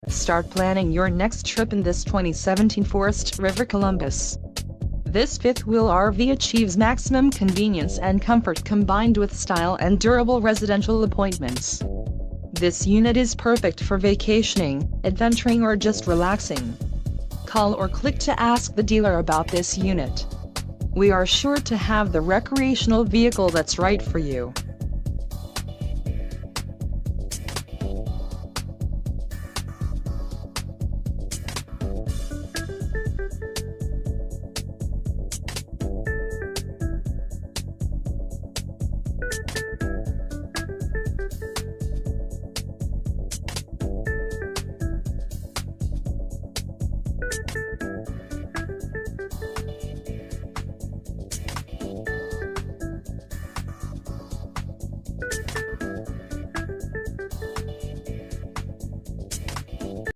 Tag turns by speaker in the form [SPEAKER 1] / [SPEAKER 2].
[SPEAKER 1] Start planning your next trip in this 2017 Forest River Columbus. This fifth-wheel RV achieves maximum convenience and comfort combined with style and durable residential appointments. This unit is perfect for vacationing, adventuring or just relaxing. Call or click to ask the dealer about this unit. We are sure to have the recreational vehicle that's right for you.